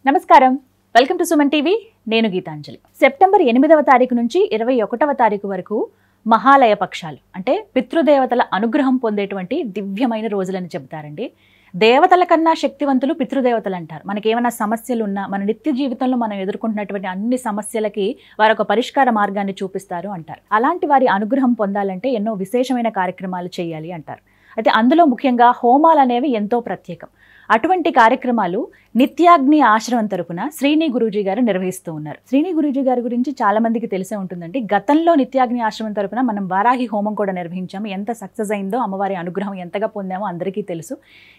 నమస్కారం, welcome to Suman TV. నేను Gitanjali. September 8వ తారీఖు నుంచి 21వ తారీఖు వరకు మహాలయ పక్షాలు అంటే పితృదేవతల అనుగ్రహం పొందేటువంటి దివ్యమైన రోజులని చెబుతారండి. దేవతల కన్నా శక్తివంతులు పితృదేవతలు అంటారు. మనకేమైనా సమస్యలు ఉన్నా, మన నిత్య జీవితంలో మనం ఎదుర్కొంటున్నటువంటి అన్ని సమస్యలకి వారు ఒక పరిష్కార మార్గాన్ని చూపిస్తారు అంటారు. అలాంటి వారి అనుగ్రహం పొందాలంటే ఎన్నో విశేషమైన కార్యక్రమాలు చేయాలి అంటారు. అయితే అందులో ముఖ్యంగా హోమాలు అనేవి ఎంతో ప్రత్యేకం. అటువంటి కార్యక్రమాలు నిత్యాగ్ని ఆశ్రమం తరపున శ్రీని గురూజీ గారు నిర్వహిస్తూ ఉన్నారు. శ్రీని గురూజీ గారి గురించి చాలా మందికి తెలిసే ఉంటుందండి. గతంలో నిత్యాగ్ని ఆశ్రమం తరపున మనం వారాహి హోమం కూడా నిర్వహించాము. ఎంత సక్సెస్ అయిందో, అమ్మవారి అనుగ్రహం ఎంతగా పొందామో అందరికీ తెలుసు.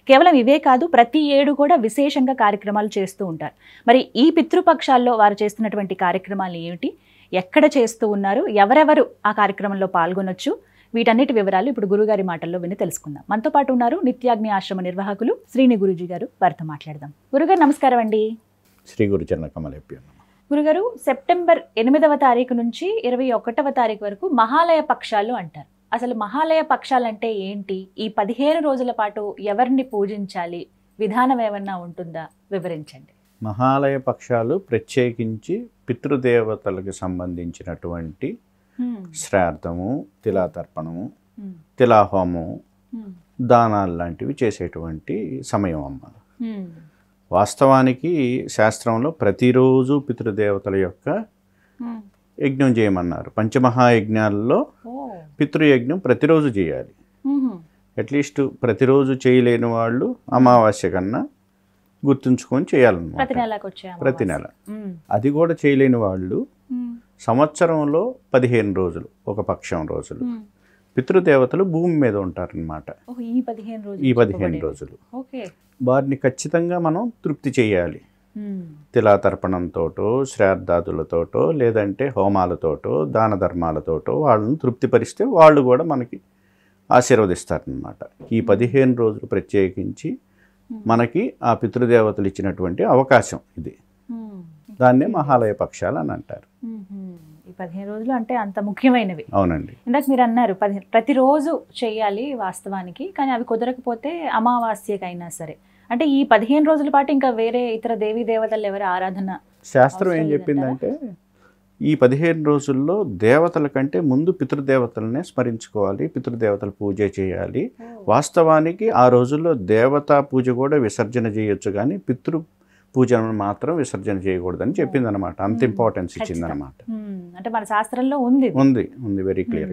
కేవలం ఇవే కాదు, ప్రతి ఏడు కూడా విశేషంగా కార్యక్రమాలు చేస్తూ ఉంటారు. మరి ఈ పితృపక్షాల్లో వారు చేస్తున్నటువంటి కార్యక్రమాలు ఏమిటి, ఎక్కడ చేస్తూ ఉన్నారు, ఎవరెవరు ఆ కార్యక్రమంలో పాల్గొనొచ్చు, వీటన్నిటి వివరాలు ఇప్పుడు గురుగారి మాటల్లో విని తెలుసుకుందాం. మనతో పాటు ఉన్నారు నిత్యాగ్ని ఆశ్రమ నిర్వాహకులు శ్రీని గురూజీ గారు. వారితో మాట్లాడదాం. గురుగారు నమస్కారం అండి. శ్రీ గురుచరణ కమలేభ్యో నమః. గురుగారు, సెప్టెంబర్ 8వ తారీఖు నుంచి 21వ తారీఖు వరకు మహాలయ పక్షాలు అంటారు. అసలు మహాలయ పక్షాలు అంటే ఏంటి? ఈ 15 రోజుల పాటు ఎవరిని పూజించాలి, విధానం ఏమన్నా ఉంటుందా, వివరించండి. మహాలయ పక్షాలు ప్రత్యేకించి పితృదేవతలకు సంబంధించినటువంటి శ్రాద్ధము, తిలాతర్పణము, తిలాహోమము, దానాలు లాంటివి చేసేటువంటి సమయం అమ్మ. వాస్తవానికి శాస్త్రంలో ప్రతిరోజు పితృదేవతల యొక్క యజ్ఞం చేయమన్నారు. పంచమహాయజ్ఞాలలో పితృయజ్ఞం ప్రతిరోజు చేయాలి. అట్లీస్ట్ ప్రతిరోజు చేయలేని వాళ్ళు అమావాస్య కన్నా గుర్తుంచుకొని చేయాలన్నమాట, ప్రతి నెల. అది కూడా చేయలేని వాళ్ళు సంవత్సరంలో 15 రోజులు, ఒక పక్షం రోజులు పితృదేవతలు భూమి మీద ఉంటారనమాట. ఈ 15 రోజులు వారిని ఖచ్చితంగా మనం తృప్తి చేయాలి. తిలాతర్పణంతోటో, శ్రాద్ధాదులతోటో, లేదంటే హోమాలతోటో, దాన ధర్మాలతోటో వాళ్ళని తృప్తిపరిస్తే వాళ్ళు కూడా మనకి ఆశీర్వదిస్తారనమాట. ఈ 15 రోజులు ప్రత్యేకించి మనకి ఆ పితృదేవతలు ఇచ్చినటువంటి అవకాశం ఇది. దాన్నే మహాలయ పక్షాలు అని అంటారు. ఈ 15 రోజులు అంటే అంత ముఖ్యమైనవి. అవునండి. ఇందాక మీరు అన్నారు ప్రతిరోజు చేయాలి వాస్తవానికి, కానీ అవి కుదరకపోతే అమావాస్యకైనా సరే. అంటే ఈ 15 రోజుల పాటు ఇంకా వేరే ఇతర దేవీ దేవతలు ఎవరి ఆరాధన శాస్త్రం ఏం చెప్పిందంటే, ఈ 15 రోజుల్లో దేవతల కంటే ముందు పితృదేవతలనే స్మరించుకోవాలి, పితృదేవతల పూజ చేయాలి. వాస్తవానికి ఆ రోజుల్లో దేవతా పూజ కూడా విసర్జన చేయొచ్చు, కానీ పితృ పూజను మాత్రం విసర్జన చేయకూడదని చెప్పింది అనమాట. అంత ఇంపార్టెన్స్ ఇచ్చింది అనమాట. అంటే మన శాస్త్రంలో ఉంది వెరీ క్లియర్.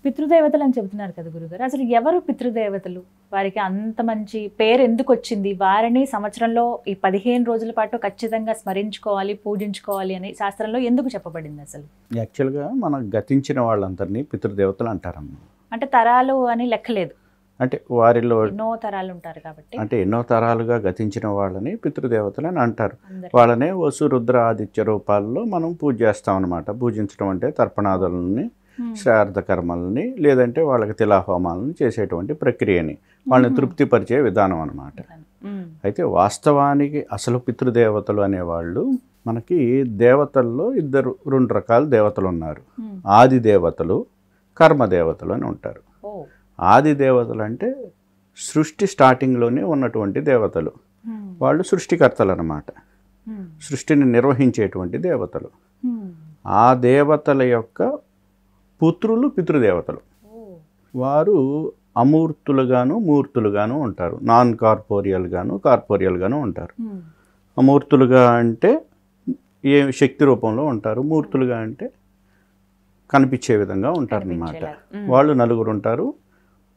పితృదేవతలు అని చెబుతున్నారు కదా గురుగారు, అసలు ఎవరు పితృదేవతలు? వారికి అంత మంచి పేరు ఎందుకు వచ్చింది? వారిని సంవత్సరంలో ఈ 15 రోజుల పాటు ఖచ్చితంగా స్మరించుకోవాలి, పూజించుకోవాలి అని శాస్త్రంలో ఎందుకు చెప్పబడింది? అసలు యాక్చువల్గా మనం గతించిన వాళ్ళందరినీ పితృదేవతలు అంటారమ్మా. అంటే తరాలు అని లెక్కలేదు, అంటే వారిలో ఎన్నో తరాలు ఉంటారు కాబట్టి, అంటే ఎన్నో తరాలుగా గతించిన వాళ్ళని పితృదేవతలు అని అంటారు. వాళ్ళనే వసు, రుద్ర, ఆదిత్య రూపాల్లో మనం పూజ చేస్తాం అనమాట. పూజించడం అంటే తర్పణాదులని, శ్రాద్ధ కర్మల్ని, లేదంటే వాళ్ళకి తిలాహోమాలను చేసేటువంటి ప్రక్రియని, వాళ్ళని తృప్తిపరిచే విధానం అనమాట. అయితే వాస్తవానికి అసలు పితృదేవతలు అనేవాళ్ళు మనకి దేవతల్లో 2 రకాల దేవతలు ఉన్నారు. ఆది దేవతలు, కర్మదేవతలు అని ఉంటారు. ఆది దేవతలు అంటే సృష్టి స్టార్టింగ్లోనే ఉన్నటువంటి దేవతలు. వాళ్ళు సృష్టికర్తలు అన్నమాట, సృష్టిని నిర్వహించేటువంటి దేవతలు. ఆ దేవతల యొక్క పుత్రులు పితృదేవతలు. వారు అమూర్తులుగాను మూర్తులుగాను ఉంటారు. నాన్ కార్పోరియల్గాను కార్పోరియల్గాను ఉంటారు. అమూర్తులుగా అంటే ఏ శక్తి రూపంలో ఉంటారు, మూర్తులుగా అంటే కనిపించే విధంగా ఉంటారన్నమాట. వాళ్ళు 4 ఉంటారు.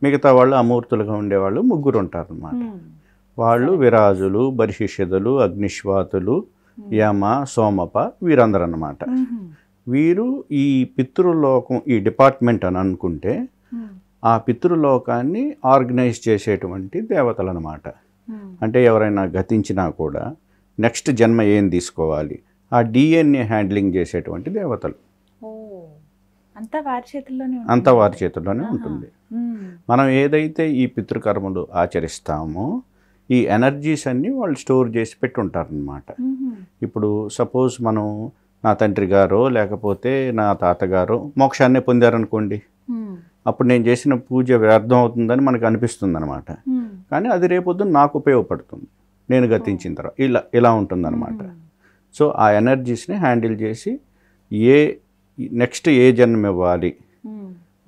మిగతా వాళ్ళు అమూర్తులుగా ఉండేవాళ్ళు 3 ఉంటారు అన్నమాట. వాళ్ళు విరాజులు, బర్హిషదులు, అగ్నిశ్వాతులు, యమ, సోమప, వీరందరూ అన్నమాట. వీరు ఈ పితృలోకం, ఈ డిపార్ట్మెంట్ అని అనుకుంటే ఆ పితృలోకాన్ని ఆర్గనైజ్ చేసేటువంటి దేవతలు అన్నమాట. అంటే ఎవరైనా గతించినా కూడా నెక్స్ట్ జన్మ ఏం తీసుకోవాలి, ఆ DNA హ్యాండ్లింగ్ చేసేటువంటి దేవతలు. అంతా వారి చేతుల్లోనే ఉంటుంది. మనం ఏదైతే ఈ పితృకర్మలు ఆచరిస్తామో ఈ ఎనర్జీస్ అన్నీ వాళ్ళు స్టోర్ చేసి పెట్టుంటారనమాట. ఇప్పుడు సపోజ్ మనం నా తండ్రి గారో లేకపోతే నా తాతగారో మోక్షాన్ని పొందారనుకోండి, అప్పుడు నేను చేసిన పూజ వ్యర్థం అవుతుందని మనకు అనిపిస్తుంది అనమాట. కానీ అది రేపొద్దున నాకు ఉపయోగపడుతుంది. నేను గతించిన తర్వాత ఇలా ఉంటుందన్నమాట. సో ఆ ఎనర్జీస్ని హ్యాండిల్ చేసి నెక్స్ట్ ఏ జన్మ ఇవ్వాలి,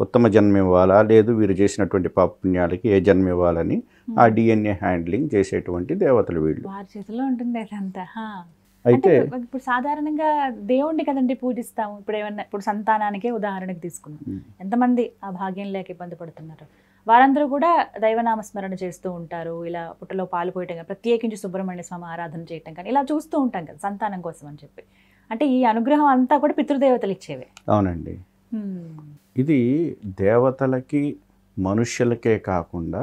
ఉత్తమ జన్మ ఇవ్వాలా లేదు వీరు చేసినటువంటి పాపుణ్యాలకి ఏ జన్మ ఇవ్వాలని ఆ DNA హ్యాండ్లింగ్ చేసేటువంటి దేవతలు వీళ్ళు. వారి చేతిలో ఉంటుంది అదంతా. అయితే ఇప్పుడు సాధారణంగా దేవుణ్ణి కదండి పూజిస్తాము. ఇప్పుడు సంతానానికే ఉదాహరణకి తీసుకున్నాం. ఎంతమంది ఆ భాగ్యం లేక ఇబ్బంది పడుతున్నారు. వారందరూ కూడా దైవనామస్మరణ చేస్తూ ఉంటారు. ఇలా పుట్టలో పాలు పోయటం కానీ, ప్రత్యేకించి సుబ్రహ్మణ్య స్వామి ఆరాధన చేయటం కానీ ఇలా చూస్తూ ఉంటాం కదా సంతానం కోసం అని చెప్పి. అంటే ఈ అనుగ్రహం అంతా కూడా పితృదేవతలు ఇచ్చేవే. అవునండి. ఇది దేవతలకి మనుష్యులకే కాకుండా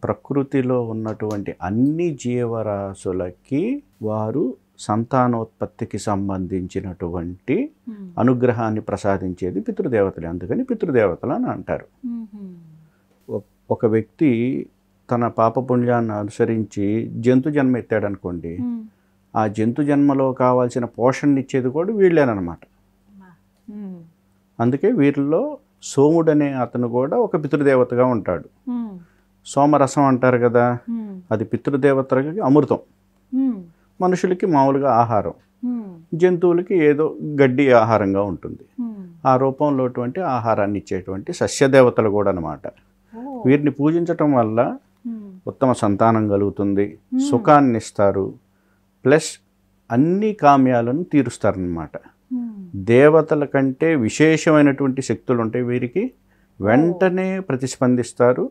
ప్రకృతిలో ఉన్నటువంటి అన్ని జీవరాశులకి వారు సంతానోత్పత్తికి సంబంధించినటువంటి అనుగ్రహాన్ని ప్రసాదించేది పితృదేవతలే. అందుకని పితృదేవతలు అని అంటారు. ఒక వ్యక్తి తన పాపపుణ్యాన్ని అనుసరించి జంతు జన్మ ఎత్తాడనుకోండి, ఆ జంతు జన్మలో కావాల్సిన పోషణ ఇచ్చేది కూడా వీళ్ళేనమాట. అందుకే వీరిలో సోముడనే అతను కూడా ఒక పితృదేవతగా ఉంటాడు. సోమరసం అంటారు కదా, అది పితృదేవతలకి అమృతం, మనుషులకి మామూలుగా ఆహారం, జంతువులకి ఏదో గడ్డి ఆహారంగా ఉంటుంది. ఆ రూపంలో ఆహారాన్ని ఇచ్చేటువంటి సస్యదేవతలు కూడా అన్నమాట. వీరిని పూజించటం వల్ల ఉత్తమ సంతానం కలుగుతుంది, సుఖాన్ని ఇస్తారు, ప్లస్ అన్ని కామ్యాలను తీరుస్తారనమాట. దేవతల కంటే విశేషమైనటువంటి శక్తులు ఉంటాయి వీరికి. వెంటనే ప్రతిస్పందిస్తారు,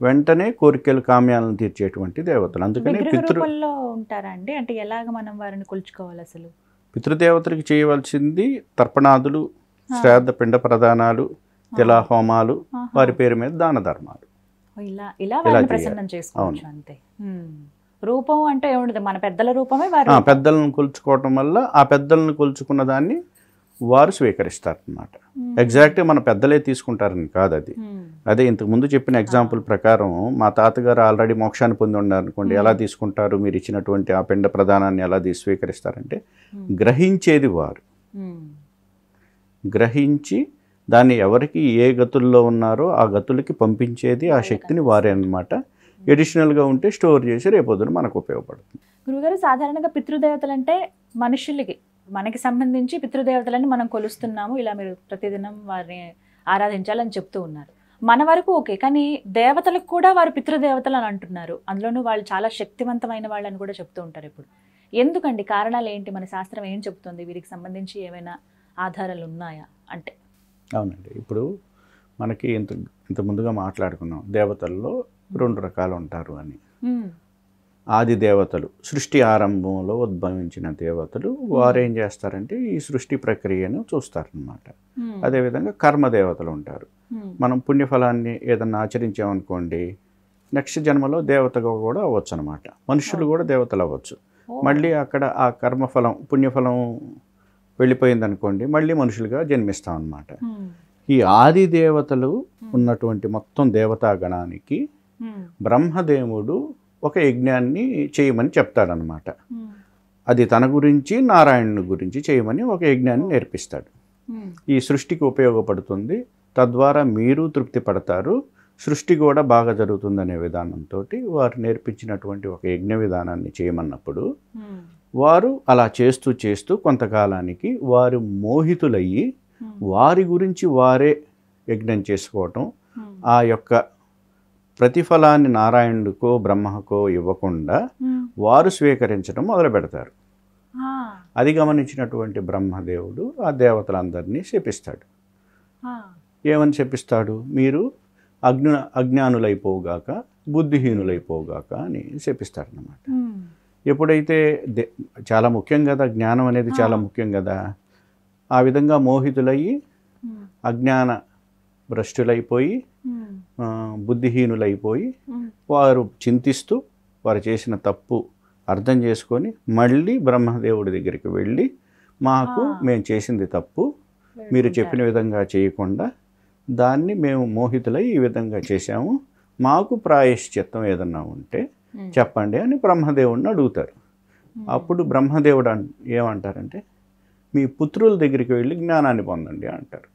వెంటనే కోరికలు కామ్యాలను తీర్చేటువంటి దేవతలు. అందుకని ఉంటారా అండి? అంటే ఎలాగ మనం వారిని కొలుచుకోవాలి? అసలు పితృదేవతలకు చేయవలసింది తర్పణాదులు, శ్రాద్ధ పిండ ప్రదానాలు, తిలాహోమాలు, వారి పేరు మీద దాన ధర్మాలు. ఇలా ప్రసన్నం చేసుకోవచ్చు అంతే. రూపం అంటే ఏముండదు, మన పెద్దల రూపమే. పెద్దలను కొలుచుకోవటం వల్ల ఆ పెద్దలను కొలుచుకున్న దాన్ని వారు స్వీకరిస్తారు అన్నమాట. ఎగ్జాక్ట్గా మన పెద్దలే తీసుకుంటారని కాదు అది. అదే ఇంతకు ముందు చెప్పిన ఎగ్జాంపుల్ ప్రకారం మా తాతగారు ఆల్రెడీ మోక్షాన్ని పొంది ఉన్నారు అనుకోండి, ఎలా తీసుకుంటారు? మీరు ఇచ్చినటువంటి ఆ పిండ ప్రదానాన్ని ఎలా స్వీకరిస్తారంటే, గ్రహించేది వారు. గ్రహించి దాన్ని ఎవరికి ఏ గతుల్లో ఉన్నారో ఆ గతులకి పంపించేది ఆ శక్తిని వారే అన్నమాట. ఎడిషనల్గా ఉంటే స్టోర్ చేసి రేపొద్దున మనకు ఉపయోగపడుతుంది. గురుగారు, సాధారణంగా పితృదేవతలు అంటే మనకి సంబంధించి పితృదేవతలని మనం కొలుస్తున్నాము, ఇలా మీరు ప్రతిదినం వారిని ఆరాధించాలని చెప్తూ ఉన్నారు. మన వరకు ఓకే, కానీ దేవతలకు కూడా వారు పితృదేవతలు అని అంటున్నారు. అందులోనూ వాళ్ళు చాలా శక్తివంతమైన వాళ్ళని కూడా చెప్తూ ఉంటారు. ఇప్పుడు ఎందుకండి? కారణాలు ఏంటి? మన శాస్త్రం ఏం చెప్తుంది? వీరికి సంబంధించి ఏమైనా ఆధారాలు ఉన్నాయా అంటే? అవునండి. ఇప్పుడు మనకి ఇంత ముందుగా మాట్లాడుకున్నాం, దేవతల్లో 2 రకాలు ఉంటారు అని. ఆది దేవతలు, సృష్టి ఆరంభంలో ఉద్భవించిన దేవతలు, వారు ఏం చేస్తారంటే ఈ సృష్టి ప్రక్రియను చూస్తారనమాట. అదేవిధంగా కర్మదేవతలు ఉంటారు. మనం పుణ్యఫలాన్ని ఏదన్నా ఆచరించామనుకోండి, నెక్స్ట్ జన్మలో దేవతగా కూడా అవ్వచ్చు అనమాట. మనుషులు కూడా దేవతలు అవ్వచ్చు. మళ్ళీ అక్కడ ఆ కర్మఫలం, పుణ్యఫలం వెళ్ళిపోయిందనుకోండి, మళ్ళీ మనుషులుగా జన్మిస్తాం అన్నమాట. ఈ ఆది దేవతలు ఉన్నటువంటి మొత్తం దేవతాగణానికి బ్రహ్మదేవుడు ఒక యజ్ఞాన్ని చేయమని చెప్తాడనమాట. అది తన గురించి, నారాయణుని గురించి చేయమని ఒక యజ్ఞాన్ని నేర్పిస్తాడు. ఈ సృష్టికి ఉపయోగపడుతుంది, తద్వారా మీరు తృప్తి పడతారు, సృష్టి కూడా బాగా జరుగుతుందనే విధానంతో వారు నేర్పించినటువంటి ఒక యజ్ఞ విధానాన్ని చేయమన్నప్పుడు వారు అలా చేస్తూ చేస్తూ కొంతకాలానికి వారు మోహితులయ్యి వారి గురించి వారే యజ్ఞం చేసుకోవటం, ఆ యొక్క ప్రతిఫలాన్ని నారాయణుడికో బ్రహ్మకో ఇవ్వకుండా వారు స్వీకరించడం మొదలు పెడతారు. అది గమనించినటువంటి బ్రహ్మదేవుడు ఆ దేవతలందరినీ శపిస్తాడు. ఏమని శపిస్తాడు? మీరు అజ్ఞానులైపోగాక, బుద్ధిహీనులైపోగాక అని శపిస్తాడనమాట. ఎప్పుడైతే చాలా ముఖ్యం కదా, జ్ఞానం అనేది చాలా ముఖ్యం కదా, ఆ విధంగా మోహితులయ్యి అజ్ఞాన భ్రష్టులైపోయి బుద్ధిహీనులైపోయి వారు చింతిస్తూ వారు చేసిన తప్పు అర్థం చేసుకొని మళ్ళీ బ్రహ్మదేవుడి దగ్గరికి వెళ్ళి, మేము చేసింది తప్పు, మీరు చెప్పిన విధంగా చేయకుండా దాన్ని మేము మోహితులై ఈ విధంగా చేశాము, మాకు ప్రాయశ్చిత్తం ఏదన్నా ఉంటే చెప్పండి అని బ్రహ్మదేవుడిని అడుగుతారు. అప్పుడు బ్రహ్మదేవుడు ఏమంటారంటే, మీ పుత్రుల దగ్గరికి వెళ్ళి జ్ఞానాన్ని పొందండి అంటారు.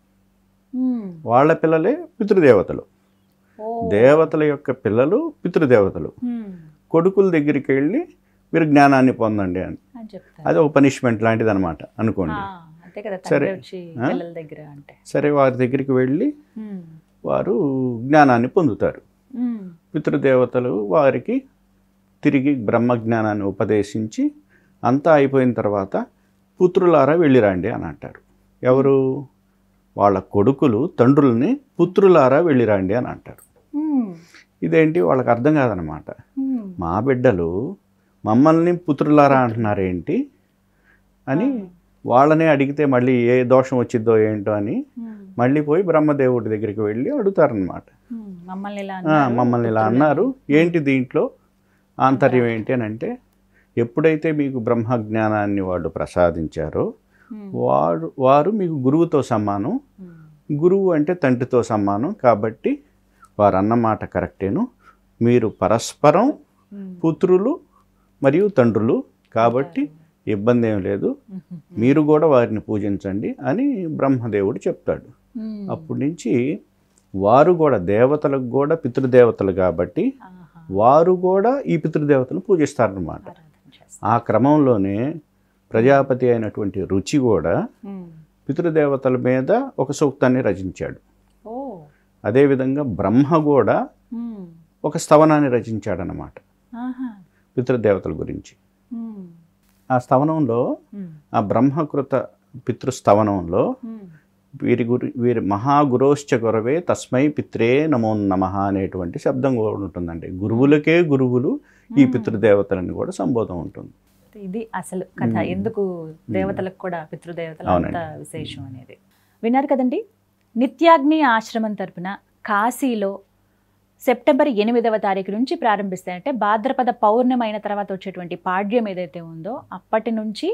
వాళ్ళ పిల్లలే పితృదేవతలు, దేవతల యొక్క పిల్లలు పితృదేవతలు. కొడుకుల దగ్గరికి వెళ్ళి మీరు జ్ఞానాన్ని పొందండి అని. అని చెప్తారు. అది ఒక పనిష్మెంట్ లాంటిది అనమాట అనుకోండి. అంతే కదా, సరే. తండ్రి వచ్చి పిల్లల దగ్గర అంటే. సరే, వారి దగ్గరికి వెళ్ళి వారు జ్ఞానాన్ని పొందుతారు. పితృదేవతలు వారికి తిరిగి బ్రహ్మజ్ఞానాన్ని ఉపదేశించి అంతా అయిపోయిన తర్వాత పుత్రులారా వెళ్ళిరండి అని అంటారు. ఎవరు? వాళ్ళ కొడుకులు తండ్రుల్ని పుత్రులారా వెళ్ళిరండి అని అంటారు. ఇదేంటి వాళ్ళకి అర్థం కాదనమాట. మా బిడ్డలు మమ్మల్ని పుత్రులారా అంటున్నారేంటి అని వాళ్ళనే అడిగితే మళ్ళీ ఏ దోషం వచ్చిద్దో ఏంటో అని మళ్ళీ పోయి బ్రహ్మదేవుడి దగ్గరికి వెళ్ళి అడుగుతారనమాట. మమ్మల్ని ఇలా అన్నారు, ఏంటి దీంట్లో ఆంతర్యం ఏంటి అని అంటే, ఎప్పుడైతే మీకు బ్రహ్మజ్ఞానాన్ని వాళ్ళు ప్రసాదించారో వారు మీకు గురువుతో సమానం. గురువు అంటే తండ్రితో సమానం. కాబట్టి వారు అన్నమాట కరెక్టేను. మీరు పరస్పరం పుత్రులు మరియు తండ్రులు కాబట్టి ఇబ్బంది ఏం లేదు, మీరు కూడా వారిని పూజించండి అని బ్రహ్మదేవుడు చెప్తాడు. అప్పటి నుంచి వారు కూడా దేవతలకు కూడా పితృదేవతలు కాబట్టి వారు కూడా ఈ పితృదేవతలను పూజిస్తారన్నమాట. ఆ క్రమంలోనే ప్రజాపతి అయినటువంటి రుచి కూడా పితృదేవతల మీద ఒక సూక్తాన్ని రచించాడు. అదేవిధంగా బ్రహ్మ కూడా ఒక స్తవనాన్ని రచించాడనమాట పితృదేవతల గురించి. ఆ స్తవనంలో, ఆ బ్రహ్మకృత పితృస్తవనంలో వీరి మహాగురోశ్చ గురవే తస్మై పిత్రే నమో నమః అనేటువంటి శబ్దం కూడా ఉంటుందండి. గురువులకే గురువులు ఈ పితృదేవతలని కూడా సంబోధం ఉంటుంది. ఇది అసలు కథ, ఎందుకు దేవతలకు కూడా పితృదేవతలు అంత విశేషం అనేది. విన్నారు కదండి. నిత్యాగ్ని ఆశ్రమం తరపున కాశీలో సెప్టెంబర్ 8వ తారీఖు నుంచి ప్రారంభిస్తాయంటే భాద్రపద పౌర్ణమి అయిన తర్వాత వచ్చేటువంటి పాడ్యం ఏదైతే ఉందో అప్పటి నుంచి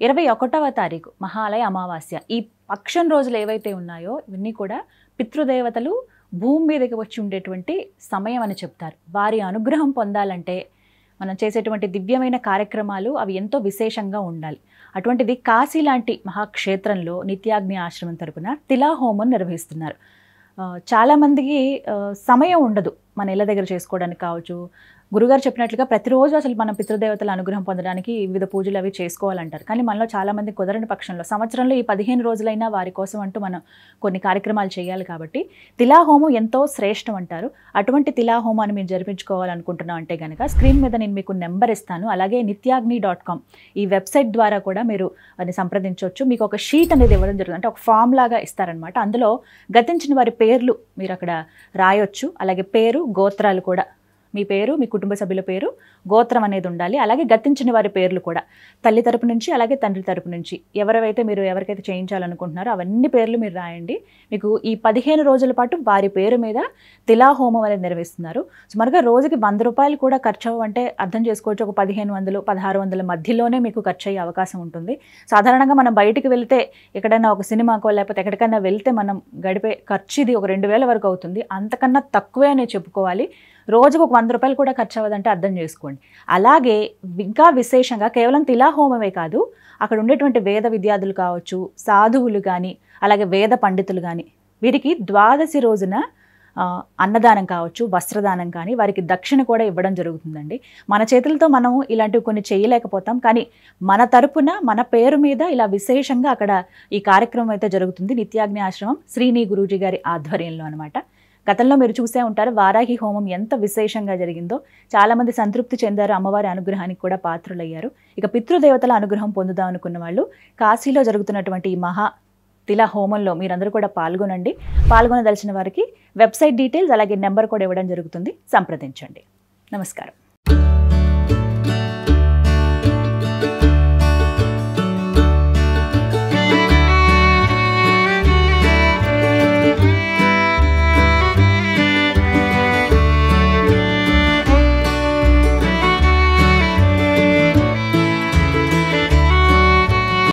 21వ తారీఖు మహాలయ అమావాస్య, ఈ పక్షం రోజులు ఏవైతే ఉన్నాయో ఇవన్నీ కూడా పితృదేవతలు భూమి మీదకి వచ్చి ఉండేటువంటి సమయం అని చెప్తారు. వారి అనుగ్రహం పొందాలంటే మనం చేసేటువంటి దివ్యమైన కార్యక్రమాలు అవి ఎంతో విశేషంగా ఉండాలి. అటువంటిది కాశీ లాంటి మహాక్షేత్రంలో నిత్యాగ్ని ఆశ్రమం తరపున తిలాహోమం నిర్వహిస్తున్నారు. చాలామందికి సమయం ఉండదు మన ఇళ్ళ దగ్గర చేసుకోవడానికి కావచ్చు. గురుగారు చెప్పినట్లుగా ప్రతిరోజు అసలు మనం పితృదేవతల అనుగ్రహం పొందడానికి వివిధ పూజలు అవి చేసుకోవాలంటారు. కానీ మనలో చాలామంది కుదరని పక్షంలో సంవత్సరంలో ఈ 15 రోజులైనా వారి కోసం అంటూ మనం కొన్ని కార్యక్రమాలు చేయాలి. కాబట్టి తిలాహోమం ఎంతో శ్రేష్టం అంటారు. అటువంటి తిలాహోమాన్ని మీరు జరిపించుకోవాలనుకుంటున్నాం అంటే కనుక స్క్రీన్ మీద నేను మీకు నెంబర్ ఇస్తాను. అలాగే nityagni.com ఈ వెబ్సైట్ ద్వారా కూడా మీరు అది సంప్రదించవచ్చు. మీకు ఒక షీట్ అనేది ఇవ్వడం జరుగుతుంది, అంటే ఒక ఫామ్ లాగా ఇస్తారనమాట. అందులో గతించిన వారి పేర్లు మీరు అక్కడ రాయొచ్చు. అలాగే పేరు, గోత్రాలు కూడా, మీ పేరు, మీ కుటుంబ సభ్యుల పేరు, గోత్రం అనేది ఉండాలి. అలాగే గతించిన వారి పేర్లు కూడా తల్లి తరపు నుంచి అలాగే తండ్రి తరపు నుంచి ఎవరికైతే చేయించాలనుకుంటున్నారో అవన్నీ పేర్లు మీరు రాయండి. మీకు ఈ 15 రోజుల పాటు వారి పేరు మీద తిలాహోమం అనేది నిర్వహిస్తున్నారు. సుమారుగా రోజుకి 100 రూపాయలు కూడా ఖర్చు అవ్వంటే అర్థం చేసుకోవచ్చు. ఒక 1500, 1600 మధ్యలోనే మీకు ఖర్చు అయ్యే అవకాశం ఉంటుంది. సాధారణంగా మనం బయటికి వెళ్తే ఎక్కడైనా ఒక సినిమాకో లేకపోతే ఎక్కడికైనా వెళ్తే మనం గడిపే ఖర్చు ఇది ఒక 2000 వరకు అవుతుంది. అంతకన్నా తక్కువే అని చెప్పుకోవాలి. రోజుకు ఒక 100 రూపాయలు కూడా ఖర్చు అవ్వదంటే అర్థం చేసుకోండి. అలాగే ఇంకా విశేషంగా కేవలం తిలాహోమమే కాదు, అక్కడ ఉండేటువంటి వేద విద్యార్థులు కావచ్చు, సాధువులు కానీ అలాగే వేద పండితులు కానీ వీరికి ద్వాదశి రోజున అన్నదానం కావచ్చు, వస్త్రదానం కానీ వారికి దక్షిణ కూడా ఇవ్వడం జరుగుతుందండి. మన చేతులతో మనం ఇలాంటివి కొన్ని చేయలేకపోతాం, కానీ మన తరపున మన పేరు మీద ఇలా విశేషంగా అక్కడ ఈ కార్యక్రమం అయితే జరుగుతుంది. నిత్యాగ్ని ఆశ్రమం శ్రీని గురూజీ గారి ఆధ్వర్యంలో అనమాట. గతంలో మీరు చూసే ఉంటారు వారాహి హోమం ఎంత విశేషంగా జరిగిందో. చాలామంది సంతృప్తి చెందారు, అమ్మవారి అనుగ్రహానికి కూడా పాత్రులయ్యారు. ఇక పితృదేవతల అనుగ్రహం పొందుదాం అనుకున్న వాళ్ళు కాశీలో జరుగుతున్నటువంటి ఈ మహా తిలా హోమంలో మీరందరూ కూడా పాల్గొనండి. పాల్గొనదలిచిన వారికి వెబ్సైట్ డీటెయిల్స్ అలాగే నెంబర్ కూడా ఇవ్వడం జరుగుతుంది, సంప్రదించండి. నమస్కారం.